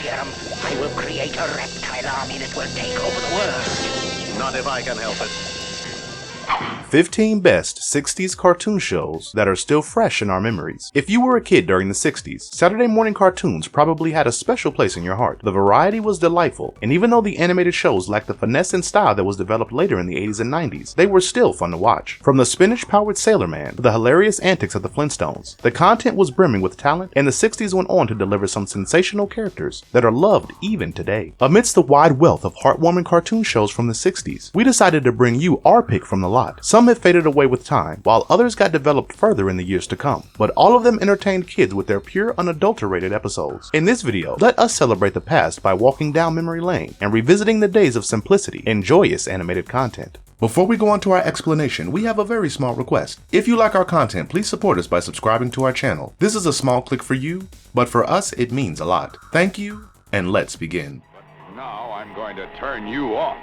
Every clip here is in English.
serum, I will create a reptile army that will take over the world. Not if I can help it. 15 best 60s cartoon shows that are still fresh in our memories. If you were a kid during the 60s, Saturday morning cartoons probably had a special place in your heart. The variety was delightful, and even though the animated shows lacked the finesse and style that was developed later in the 80s and 90s, they were still fun to watch. From the spinach-powered sailorman to the hilarious antics of the Flintstones, the content was brimming with talent, and the 60s went on to deliver some sensational characters that are loved even today. Amidst the wide wealth of heartwarming cartoon shows from the 60s, we decided to bring you our pick from the lot. Some have faded away with time, while others got developed further in the years to come, but all of them entertained kids with their pure, unadulterated episodes. In this video, let us celebrate the past by walking down memory lane and revisiting the days of simplicity and joyous animated content. Before we go on to our explanation, we have a very small request. If you like our content, please support us by subscribing to our channel. This is a small click for you, but for us it means a lot. Thank you, and let's begin. But now I'm going to turn you off.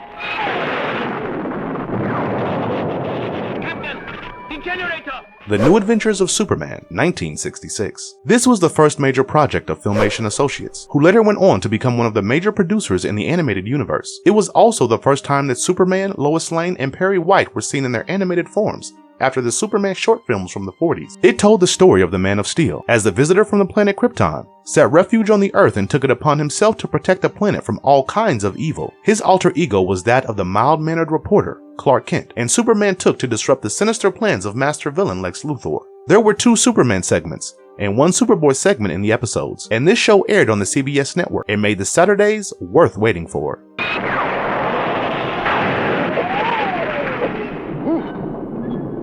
The New Adventures of Superman, 1966. This was the first major project of Filmation Associates, who later went on to become one of the major producers in the animated universe. It was also the first time that Superman, Lois Lane, and Perry White were seen in their animated forms, after the Superman short films from the 40s. It told the story of the Man of Steel, as the visitor from the planet Krypton set refuge on the Earth and took it upon himself to protect the planet from all kinds of evil. His alter ego was that of the mild-mannered reporter, Clark Kent, and Superman took to disrupt the sinister plans of master villain Lex Luthor. There were 2 Superman segments, and 1 Superboy segment in the episodes, and this show aired on the CBS network and made the Saturdays worth waiting for.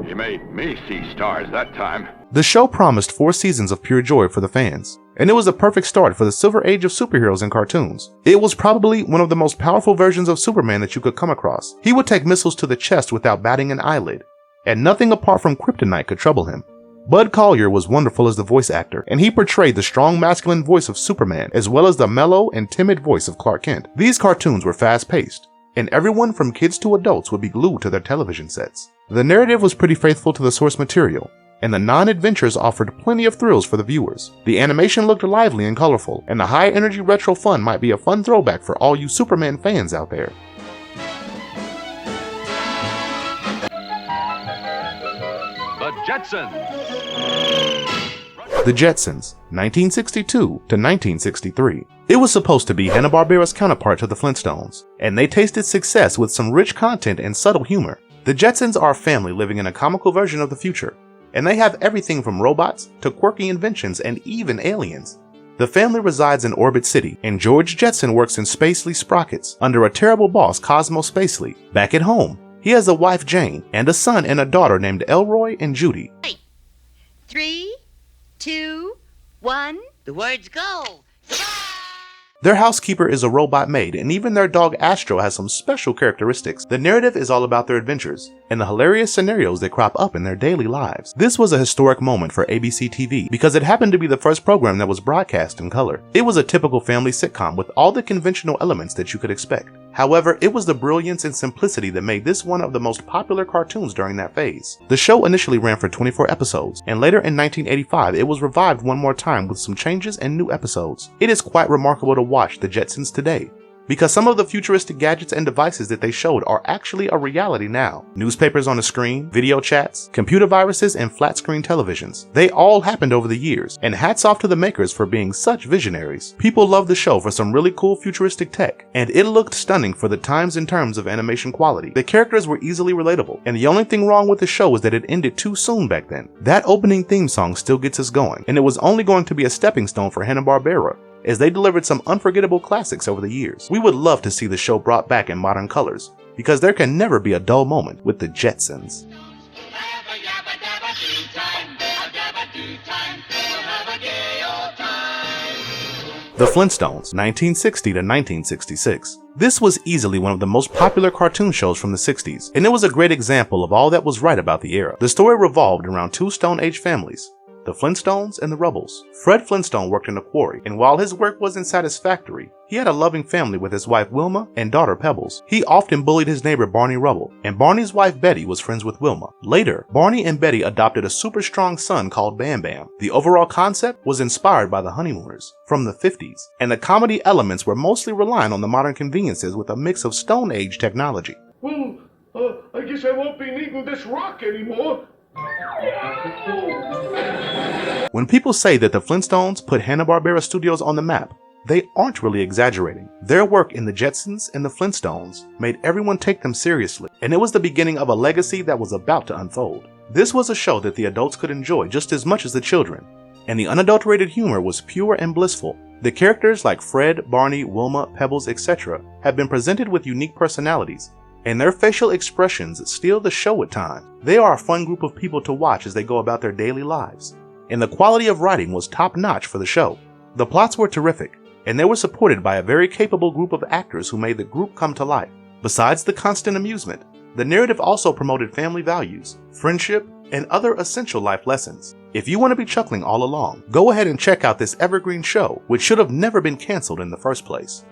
You made me see stars that time. The show promised 4 seasons of pure joy for the fans, and it was a perfect start for the silver age of superheroes and cartoons. It was probably one of the most powerful versions of Superman that you could come across. He would take missiles to the chest without batting an eyelid, and nothing apart from kryptonite could trouble him. Bud Collyer was wonderful as the voice actor, and he portrayed the strong masculine voice of Superman as well as the mellow and timid voice of Clark Kent. These cartoons were fast-paced, and everyone from kids to adults would be glued to their television sets. The narrative was pretty faithful to the source material, and the non-adventures offered plenty of thrills for the viewers. The animation looked lively and colorful, and the high-energy retro fun might be a fun throwback for all you Superman fans out there. The Jetsons. The Jetsons, 1962 to 1963. It was supposed to be Hanna-Barbera's counterpart to the Flintstones, and they tasted success with some rich content and subtle humor. The Jetsons are a family living in a comical version of the future, and they have everything from robots to quirky inventions and even aliens. The family resides in Orbit City, and George Jetson works in Spacely Sprockets under a terrible boss, Cosmo Spacely. Back at home, he has a wife, Jane, and a son and a daughter named Elroy and Judy. 3, 2, 1. The words go. Their housekeeper is a robot maid, and even their dog Astro has some special characteristics. The narrative is all about their adventures and the hilarious scenarios that crop up in their daily lives. This was a historic moment for ABC TV because it happened to be the first program that was broadcast in color. It was a typical family sitcom with all the conventional elements that you could expect. However, it was the brilliance and simplicity that made this one of the most popular cartoons during that phase. The show initially ran for 24 episodes, and later in 1985 it was revived one more time with some changes and new episodes. It is quite remarkable to watch the Jetsons today, because some of the futuristic gadgets and devices that they showed are actually a reality now. Newspapers on the screen, video chats, computer viruses, and flat screen televisions. They all happened over the years, and hats off to the makers for being such visionaries. People loved the show for some really cool futuristic tech, and it looked stunning for the times in terms of animation quality. The characters were easily relatable, and the only thing wrong with the show was that it ended too soon back then. That opening theme song still gets us going, and it was only going to be a stepping stone for Hanna-Barbera, as they delivered some unforgettable classics over the years. We would love to see the show brought back in modern colors, because there can never be a dull moment with the Jetsons. The Flintstones, 1960 to 1966. This was easily one of the most popular cartoon shows from the 60s, and it was a great example of all that was right about the era. The story revolved around 2 Stone Age families, The Flintstones and the Rubbles. Fred Flintstone worked in a quarry, and while his work wasn't satisfactory, he had a loving family with his wife Wilma and daughter Pebbles. He often bullied his neighbor Barney Rubble, and Barney's wife Betty was friends with Wilma. Later, Barney and Betty adopted a super strong son called Bam Bam. The overall concept was inspired by The Honeymooners from the 50s, and the comedy elements were mostly relying on the modern conveniences with a mix of Stone Age technology. Well, I guess I won't be needing this rock anymore. When people say that the Flintstones put Hanna-Barbera Studios on the map, they aren't really exaggerating. Their work in the Jetsons and the Flintstones made everyone take them seriously, and it was the beginning of a legacy that was about to unfold. This was a show that the adults could enjoy just as much as the children, and the unadulterated humor was pure and blissful. The characters like Fred, Barney, Wilma, Pebbles, etc. have been presented with unique personalities, and their facial expressions steal the show at times. They are a fun group of people to watch as they go about their daily lives, and the quality of writing was top-notch for the show. The plots were terrific, and they were supported by a very capable group of actors who made the group come to life. Besides the constant amusement, the narrative also promoted family values, friendship, and other essential life lessons. If you want to be chuckling all along, go ahead and check out this evergreen show, which should have never been canceled in the first place.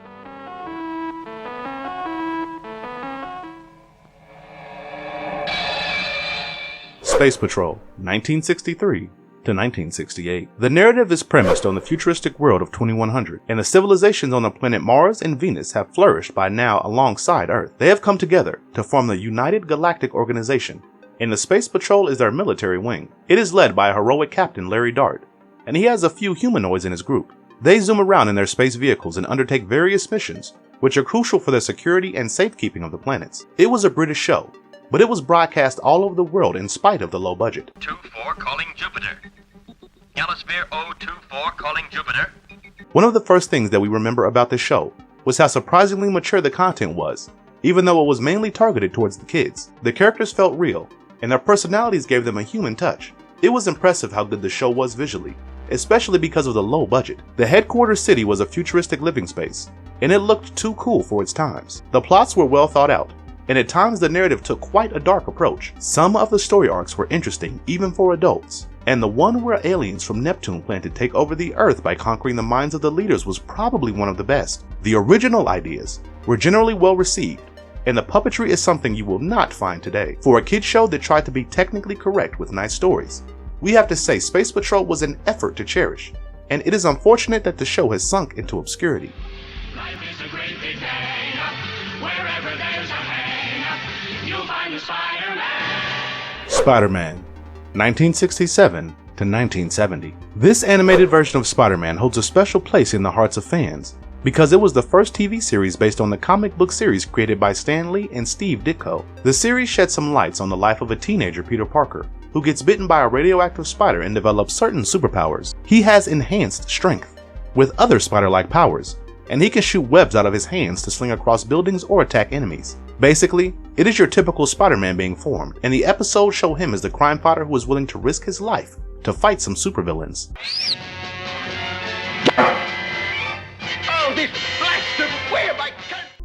Space Patrol, 1963 to 1968. The narrative is premised on the futuristic world of 2100, and the civilizations on the planet Mars and Venus have flourished by now alongside Earth. They have come together to form the United Galactic Organization, and the Space Patrol is their military wing. It is led by a heroic captain, Larry Dart, and he has a few humanoids in his group. They zoom around in their space vehicles and undertake various missions, which are crucial for the security and safekeeping of the planets. It was a British show, but it was broadcast all over the world in spite of the low budget. 24 calling Jupiter. Galasphere 024 calling Jupiter. One of the first things that we remember about the show was how surprisingly mature the content was, even though it was mainly targeted towards the kids. The characters felt real, and their personalities gave them a human touch. It was impressive how good the show was visually, especially because of the low budget. The headquarters city was a futuristic living space, and it looked too cool for its times. The plots were well thought out, and at times the narrative took quite a dark approach. Some of the story arcs were interesting even for adults, and the one where aliens from Neptune plan to take over the Earth by conquering the minds of the leaders was probably one of the best. The original ideas were generally well received, and the puppetry is something you will not find today. For a kid's show that tried to be technically correct with nice stories, we have to say Space Patrol was an effort to cherish, and it is unfortunate that the show has sunk into obscurity. Life is a great big hang up. Wherever there's a hang up, you'll find the SpiderMan. SpiderMan, 1967 to 1970. This animated version of Spider-Man holds a special place in the hearts of fans because it was the first TV series based on the comic book series created by Stan Lee and Steve Ditko. The series shed some lights on the life of a teenager, Peter Parker, who gets bitten by a radioactive spider and develops certain superpowers. He has enhanced strength with other spider-like powers, and he can shoot webs out of his hands to sling across buildings or attack enemies. Basically, it is your typical Spider-Man being formed, and the episodes show him as the crime fighter who is willing to risk his life to fight some supervillains. Oh, this blasted web!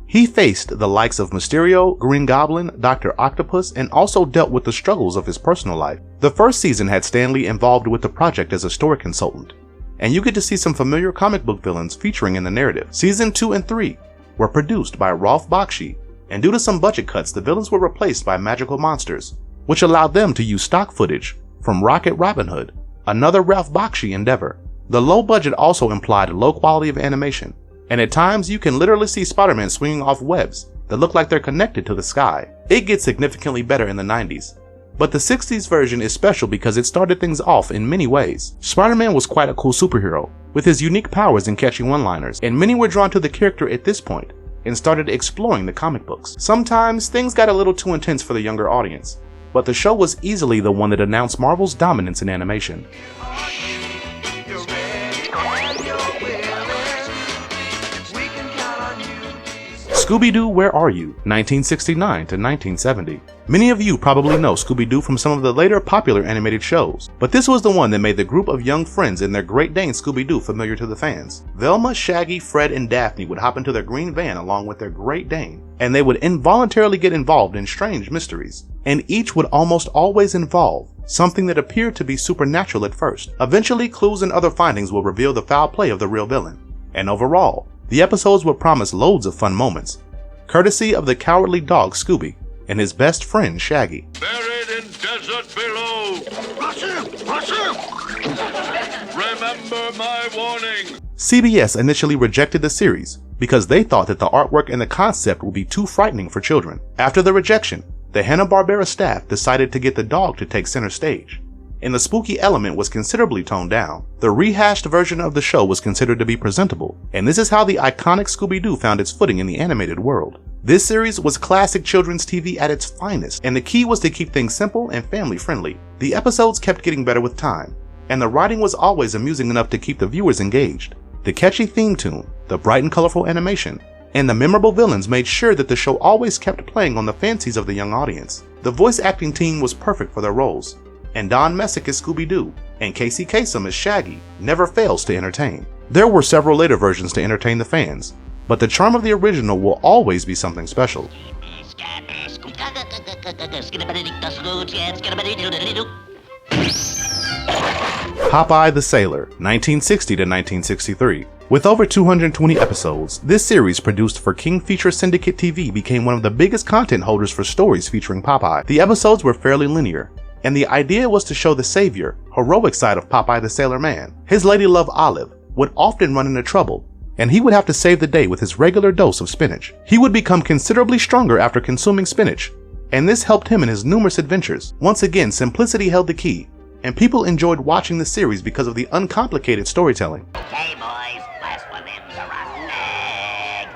He faced the likes of Mysterio, Green Goblin, Dr. Octopus, and also dealt with the struggles of his personal life. The first season had Stan Lee involved with the project as a story consultant, and you get to see some familiar comic book villains featuring in the narrative. Season 2 and 3 were produced by Ralph Bakshi, and due to some budget cuts, the villains were replaced by magical monsters, which allowed them to use stock footage from Rocket Robin Hood, another Ralph Bakshi endeavor. The low budget also implied low quality of animation, and at times you can literally see Spider-Man swinging off webs that look like they're connected to the sky. It gets significantly better in the 90s, but the 60s version is special because it started things off in many ways. Spider-Man was quite a cool superhero, with his unique powers and catchy one-liners, and many were drawn to the character at this point and started exploring the comic books. Sometimes things got a little too intense for the younger audience, but the show was easily the one that announced Marvel's dominance in animation. ScoobyDoo, Where Are You? 1969 to 1970. Many of you probably know ScoobyDoo from some of the later popular animated shows, but this was the one that made the group of young friends and their Great Dane Scooby-Doo familiar to the fans. Velma, Shaggy, Fred, and Daphne would hop into their green van along with their Great Dane, and they would involuntarily get involved in strange mysteries, and each would almost always involve something that appeared to be supernatural at first. Eventually, clues and other findings will reveal the foul play of the real villain, and overall, the episodes would promise loads of fun moments, courtesy of the cowardly dog Scooby and his best friend Shaggy. Buried in desert below. Remember my warning. CBS initially rejected the series because they thought that the artwork and the concept would be too frightening for children. After the rejection, the Hanna-Barbera staff decided to get the dog to take center stage, and the spooky element was considerably toned down. The rehashed version of the show was considered to be presentable, and this is how the iconic Scooby-Doo found its footing in the animated world. This series was classic children's TV at its finest, and the key was to keep things simple and family-friendly. The episodes kept getting better with time, and the writing was always amusing enough to keep the viewers engaged. The catchy theme tune, the bright and colorful animation, and the memorable villains made sure that the show always kept playing on the fancies of the young audience. The voice acting team was perfect for their roles, and Don Messick as Scooby-Doo and Casey Kasem as Shaggy never fails to entertain. There were several later versions to entertain the fans, but the charm of the original will always be something special. Popeye the Sailor, 1960 to 1963. With over 220 episodes, this series produced for King Feature Syndicate TV became one of the biggest content holders for stories featuring Popeye. The episodes were fairly linear, and the idea was to show the savior, heroic side of Popeye the Sailor Man. His lady love Olive would often run into trouble, and he would have to save the day with his regular dose of spinach. He would become considerably stronger after consuming spinach, and this helped him in his numerous adventures. Once again, simplicity held the key, and people enjoyed watching the series because of the uncomplicated storytelling. Okay, boys, last one in's a rotten egg.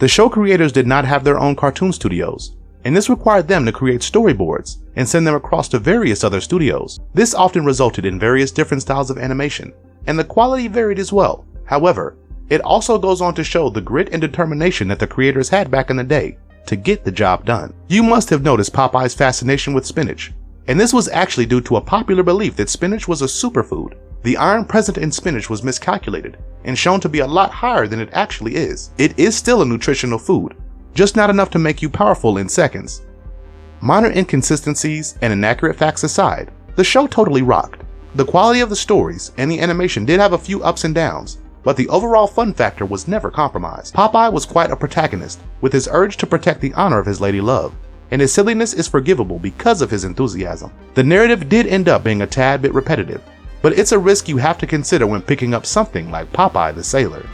The show creators did not have their own cartoon studios, and this required them to create storyboards and send them across to various other studios. This often resulted in various different styles of animation, and the quality varied as well. However, it also goes on to show the grit and determination that the creators had back in the day to get the job done. You must have noticed Popeye's fascination with spinach, and this was actually due to a popular belief that spinach was a superfood. The iron present in spinach was miscalculated and shown to be a lot higher than it actually is. It is still a nutritional food, just not enough to make you powerful in seconds. Minor inconsistencies and inaccurate facts aside, the show totally rocked. The quality of the stories and the animation did have a few ups and downs, but the overall fun factor was never compromised. Popeye was quite a protagonist, with his urge to protect the honor of his lady love, and his silliness is forgivable because of his enthusiasm. The narrative did end up being a tad bit repetitive, but it's a risk you have to consider when picking up something like Popeye the Sailor.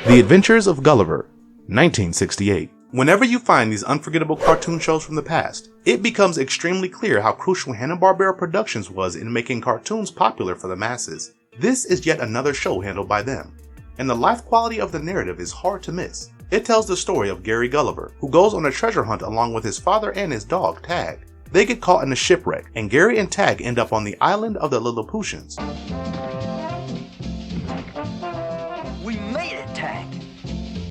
The Adventures of Gulliver, 1968. Whenever you find these unforgettable cartoon shows from the past, it becomes extremely clear how crucial Hanna-Barbera Productions was in making cartoons popular for the masses. This is yet another show handled by them, and the life quality of the narrative is hard to miss. It tells the story of Gary Gulliver, who goes on a treasure hunt along with his father and his dog, Tag. They get caught in a shipwreck, and Gary and Tag end up on the island of the Lilliputians. We made it, Tag.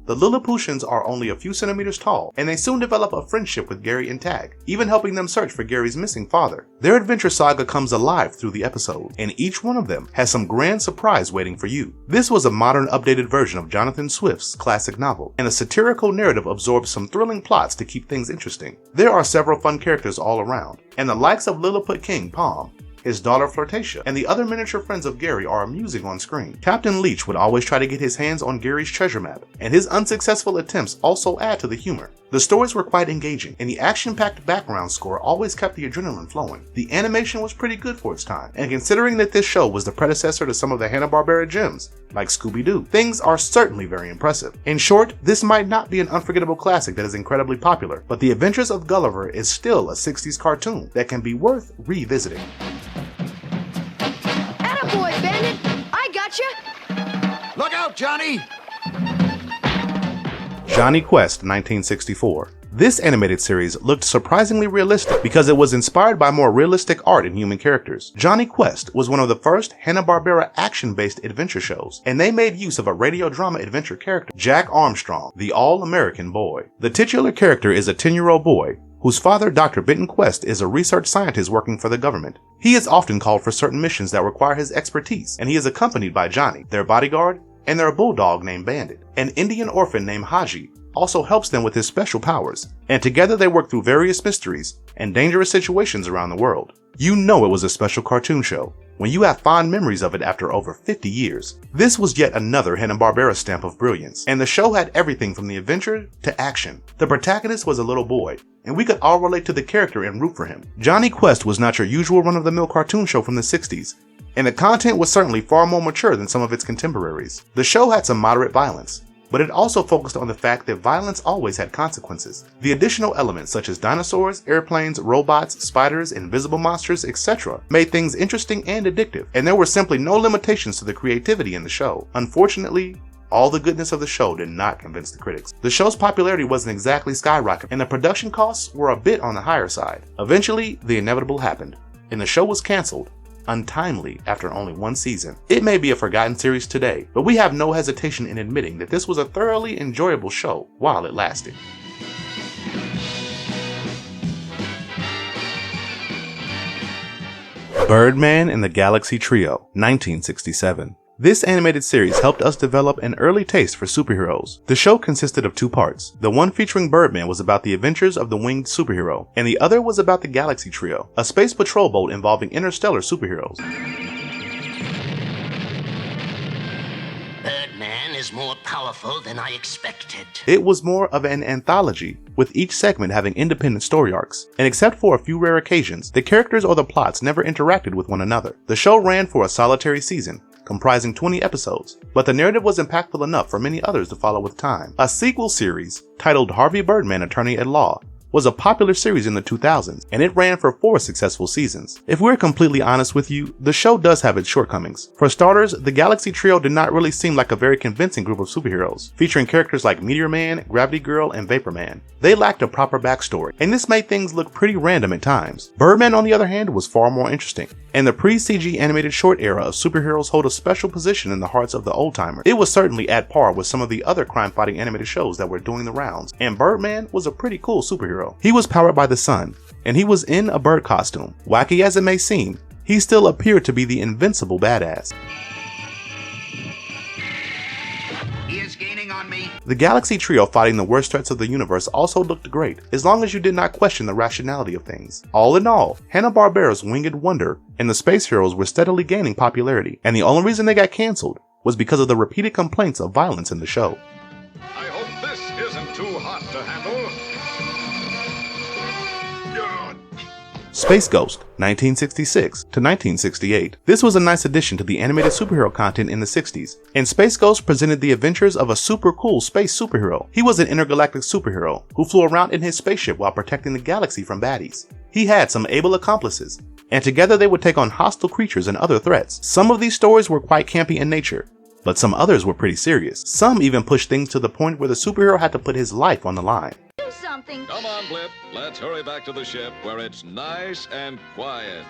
The Lilliputians are only a few centimeters tall, and they soon develop a friendship with Gary and Tag, even helping them search for Gary's missing father. Their adventure saga comes alive through the episodes, and each one of them has some grand surprise waiting for you. This was a modern, updated version of Jonathan Swift's classic novel, and a satirical narrative absorbs some thrilling plots to keep things interesting. There are several fun characters all around, and the likes of Lilliput King Palm, his daughter Flirtatia, and the other miniature friends of Gary are amusing on screen. Captain Leech would always try to get his hands on Gary's treasure map, and his unsuccessful attempts also add to the humor. The stories were quite engaging, and the action-packed background score always kept the adrenaline flowing. The animation was pretty good for its time, and considering that this show was the predecessor to some of the Hanna-Barbera gems, like Scooby-Doo, things are certainly very impressive. In short, this might not be an unforgettable classic that is incredibly popular, but The Adventures of Gulliver is still a 60s cartoon that can be worth revisiting. Attaboy, Bandit! I gotcha! Look out, Johnny! Johnny Quest, 1964. This animated series looked surprisingly realistic because it was inspired by more realistic art and human characters. Jonny Quest was one of the first Hanna-Barbera action-based adventure shows, and they made use of a radio drama adventure character, Jack Armstrong, the all-American boy. The titular character is a 10-year-old boy whose father, Dr. Benton Quest, is a research scientist working for the government. He is often called for certain missions that require his expertise, and he is accompanied by Johnny, their bodyguard, and their bulldog named Bandit. An Indian orphan named Haji also helps them with his special powers, and together they work through various mysteries and dangerous situations around the world. You know it was a special cartoon show when you have fond memories of it after over 50 years. This was yet another Hanna-Barbera stamp of brilliance, and the show had everything from the adventure to action. The protagonist was a little boy, and we could all relate to the character and root for him. Jonny Quest was not your usual run-of-the-mill cartoon show from the 60s, and the content was certainly far more mature than some of its contemporaries. The show had some moderate violence, but it also focused on the fact that violence always had consequences. The additional elements such as dinosaurs, airplanes, robots, spiders, invisible monsters, etc. made things interesting and addictive, and there were simply no limitations to the creativity in the show. Unfortunately, all the goodness of the show did not convince the critics. The show's popularity wasn't exactly skyrocketing, and the production costs were a bit on the higher side. Eventually, the inevitable happened, and the show was canceled untimely after only one season. It may be a forgotten series today, but we have no hesitation in admitting that this was a thoroughly enjoyable show while it lasted. Birdman and the Galaxy Trio, 1967. This animated series helped us develop an early taste for superheroes. The show consisted of two parts. The one featuring Birdman was about the adventures of the winged superhero, and the other was about the Galaxy Trio, a space patrol boat involving interstellar superheroes. Birdman is more powerful than I expected. It was more of an anthology, with each segment having independent story arcs, and except for a few rare occasions, the characters or the plots never interacted with one another. The show ran for a solitary season, comprising 20 episodes, but the narrative was impactful enough for many others to follow with time. A sequel series, titled Harvey Birdman, Attorney at Law, was a popular series in the 2000s, and it ran for 4 successful seasons. If we're completely honest with you, the show does have its shortcomings. For starters, the Galaxy Trio did not really seem like a very convincing group of superheroes, featuring characters like Meteor Man, Gravity Girl, and Vapor Man. They lacked a proper backstory, and this made things look pretty random at times. Birdman, on the other hand, was far more interesting, and the pre-CG animated short era of superheroes hold a special position in the hearts of the old-timers. It was certainly at par with some of the other crime-fighting animated shows that were doing the rounds, and Birdman was a pretty cool superhero. He was powered by the sun, and he was in a bird costume. Wacky as it may seem, he still appeared to be the invincible badass. He is gaining on me. The Galaxy Trio fighting the worst threats of the universe also looked great, as long as you did not question the rationality of things. All in all, Hanna-Barbera's Winged Wonder and the Space Heroes were steadily gaining popularity, and the only reason they got cancelled was because of the repeated complaints of violence in the show. I hope this isn't too hot to handle. Space Ghost, 1966 to 1968. This was a nice addition to the animated superhero content in the 60s, and Space Ghost presented the adventures of a super cool space superhero. He was an intergalactic superhero who flew around in his spaceship while protecting the galaxy from baddies. He had some able accomplices, and together they would take on hostile creatures and other threats. Some of these stories were quite campy in nature, but some others were pretty serious. Some even pushed things to the point where the superhero had to put his life on the line. Something. Come on, Blip. Let's hurry back to the ship where it's nice and quiet.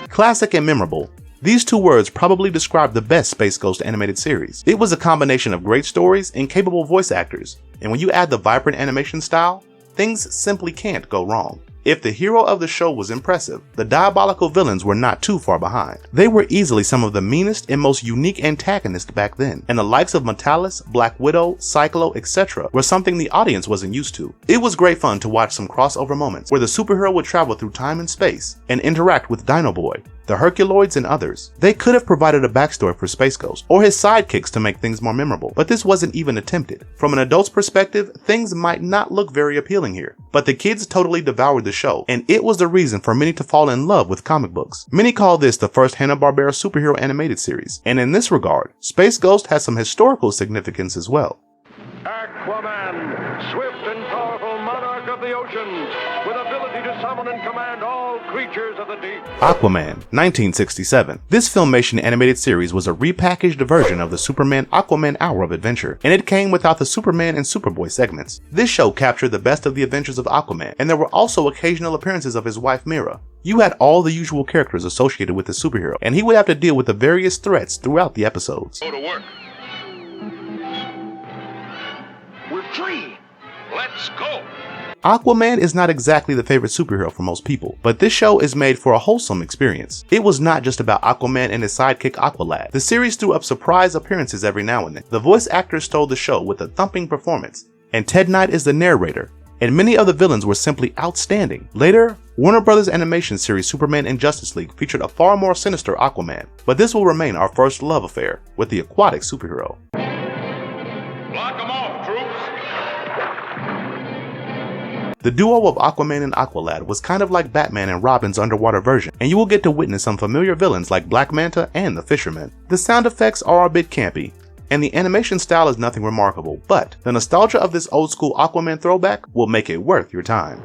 Classic and memorable. These two words probably describe the best Space Ghost animated series. It was a combination of great stories and capable voice actors, and when you add the vibrant animation style, things simply can't go wrong. If the hero of the show was impressive, the diabolical villains were not too far behind. They were easily some of the meanest and most unique antagonists back then, and the likes of Metalis, Black Widow, Cyclo, etc. were something the audience wasn't used to. It was great fun to watch some crossover moments where the superhero would travel through time and space and interact with Dino Boy, the Herculoids, and others. They could have provided a backstory for Space Ghost or his sidekicks to make things more memorable, but this wasn't even attempted. From an adult's perspective, things might not look very appealing here, but the kids totally devoured the show, and it was the reason for many to fall in love with comic books. Many call this the first Hanna-Barbera superhero animated series, and in this regard, Space Ghost has some historical significance as well. Aquaman, swift and powerful monarch of the oceans, with ability to summon and command all creatures of the Andy. Aquaman, 1967. This Filmation animated series was a repackaged version of the Superman Aquaman Hour of Adventure, and it came without the Superman and Superboy segments. This show captured the best of the adventures of Aquaman, and there were also occasional appearances of his wife Mira. You had all the usual characters associated with the superhero, and he would have to deal with the various threats throughout the episodes. Go to work. We're free. Let's go. Aquaman is not exactly the favorite superhero for most people, but this show is made for a wholesome experience. It was not just about Aquaman and his sidekick Aqualad. The series threw up surprise appearances every now and then. The voice actors stole the show with a thumping performance, and Ted Knight is the narrator, and many of the villains were simply outstanding. Later, Warner Bros. Animation series Superman and Justice League featured a far more sinister Aquaman, but this will remain our first love affair with the aquatic superhero. Block them off, troops. The duo of Aquaman and Aqualad was kind of like Batman and Robin's underwater version, and you will get to witness some familiar villains like Black Manta and the Fisherman. The sound effects are a bit campy, and the animation style is nothing remarkable, but the nostalgia of this old school Aquaman throwback will make it worth your time.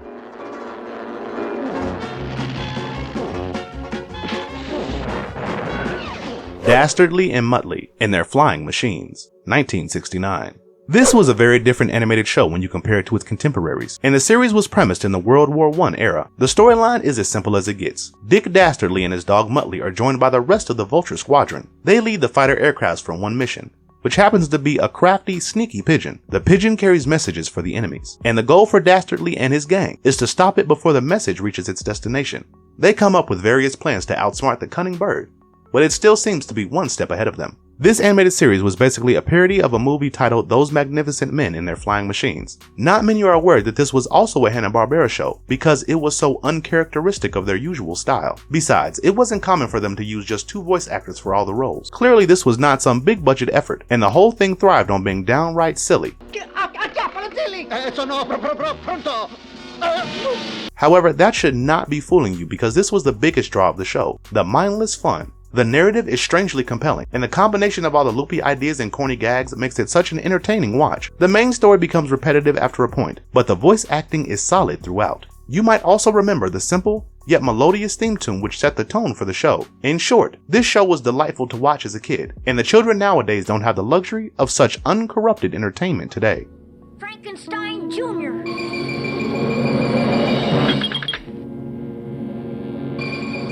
Dastardly and Muttley and Their Flying Machines, 1969. This was a very different animated show when you compare it to its contemporaries, and the series was premised in the World War I era. The storyline is as simple as it gets. Dick Dastardly and his dog Muttley are joined by the rest of the Vulture Squadron. They lead the fighter aircrafts for one mission, which happens to be a crafty, sneaky pigeon. The pigeon carries messages for the enemies, and the goal for Dastardly and his gang is to stop it before the message reaches its destination. They come up with various plans to outsmart the cunning bird, but it still seems to be one step ahead of them. This animated series was basically a parody of a movie titled Those Magnificent Men and Their Flying Machines. Not many are aware that this was also a Hanna-Barbera show because it was so uncharacteristic of their usual style. Besides, it wasn't common for them to use just 2 voice actors for all the roles. Clearly this was not some big budget effort, and the whole thing thrived on being downright silly. However, that should not be fooling you because this was the biggest draw of the show, the mindless fun. The narrative is strangely compelling, and the combination of all the loopy ideas and corny gags makes it such an entertaining watch. The main story becomes repetitive after a point, but the voice acting is solid throughout. You might also remember the simple, yet melodious theme tune which set the tone for the show. In short, this show was delightful to watch as a kid, and the children nowadays don't have the luxury of such uncorrupted entertainment today. Frankenstein Jr.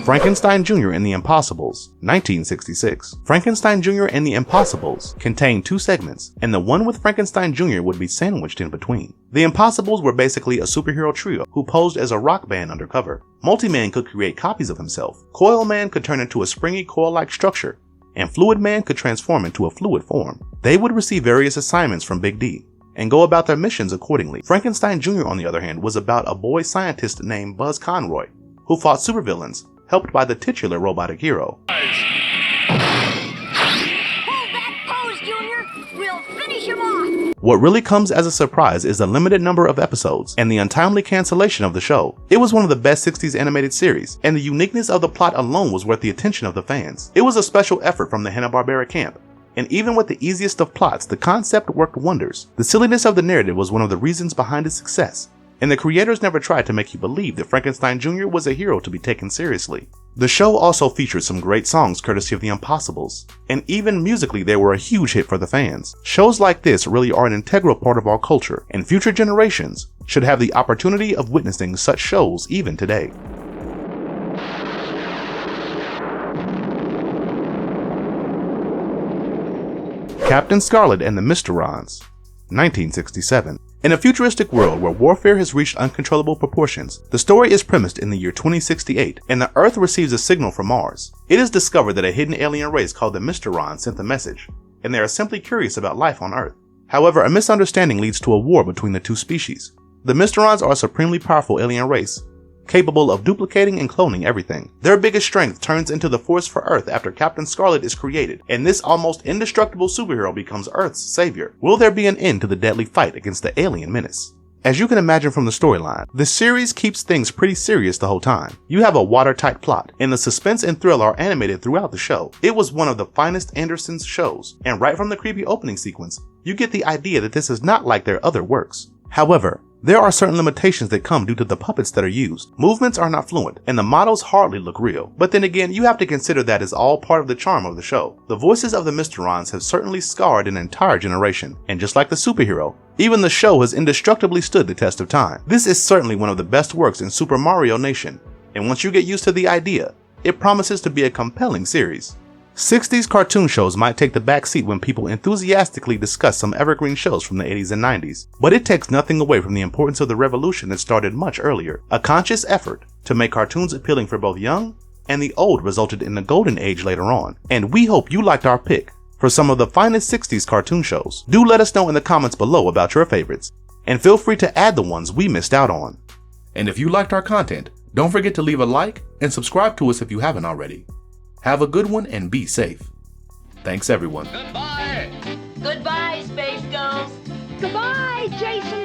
Frankenstein Jr. and the Impossibles, 1966. Frankenstein Jr. and the Impossibles contained 2 segments, and the one with Frankenstein Jr. would be sandwiched in between. The Impossibles were basically a superhero trio who posed as a rock band undercover. Multi-Man could create copies of himself, Coil Man could turn into a springy coil-like structure, and Fluid Man could transform into a fluid form. They would receive various assignments from Big D and go about their missions accordingly. Frankenstein Jr. on the other hand was about a boy scientist named Buzz Conroy, who fought supervillains, helped by the titular robotic hero. Hold that pose, Junior. We'll finish him off. What really comes as a surprise is the limited number of episodes and the untimely cancellation of the show. It was one of the best 60s animated series, and the uniqueness of the plot alone was worth the attention of the fans. It was a special effort from the Hanna-Barbera camp, and even with the easiest of plots, the concept worked wonders. The silliness of the narrative was one of the reasons behind its success, and the creators never tried to make you believe that Frankenstein Jr. was a hero to be taken seriously. The show also featured some great songs courtesy of the Impossibles, and even musically they were a huge hit for the fans. Shows like this really are an integral part of our culture, and future generations should have the opportunity of witnessing such shows even today. Captain Scarlet and the Mysterons, 1967. In a futuristic world where warfare has reached uncontrollable proportions, the story is premised in the year 2068, and the Earth receives a signal from Mars. It is discovered that a hidden alien race called the Mysterons sent the message, and they are simply curious about life on Earth. However, a misunderstanding leads to a war between the 2 species. The Mysterons are a supremely powerful alien race, capable of duplicating and cloning everything. Their biggest strength turns into the force for Earth after Captain Scarlet is created, and this almost indestructible superhero becomes Earth's savior. Will there be an end to the deadly fight against the alien menace? As you can imagine from the storyline, the series keeps things pretty serious the whole time. You have a watertight plot, and the suspense and thrill are animated throughout the show. It was one of the finest Anderson's shows, and right from the creepy opening sequence, you get the idea that this is not like their other works. However, There are certain limitations that come due to the puppets that are used. Movements are not fluent, and the models hardly look real. But then again, you have to consider that is all part of the charm of the show. The voices of the Mysterons have certainly scarred an entire generation, and just like the superhero, even the show has indestructibly stood the test of time. This is certainly one of the best works in Super Mario Nation, and once you get used to the idea, it promises to be a compelling series. 60s cartoon shows might take the back seat when people enthusiastically discuss some evergreen shows from the 80s and 90s, but it takes nothing away from the importance of the revolution that started much earlier. A conscious effort to make cartoons appealing for both young and the old resulted in the golden age later on, and we hope you liked our pick for some of the finest 60s cartoon shows. Do let us know in the comments below about your favorites, and feel free to add the ones we missed out on. And if you liked our content, don't forget to leave a like and subscribe to us if you haven't already. Have a good one and be safe. Thanks everyone. Goodbye! Goodbye, Space Ghost. Goodbye, Jason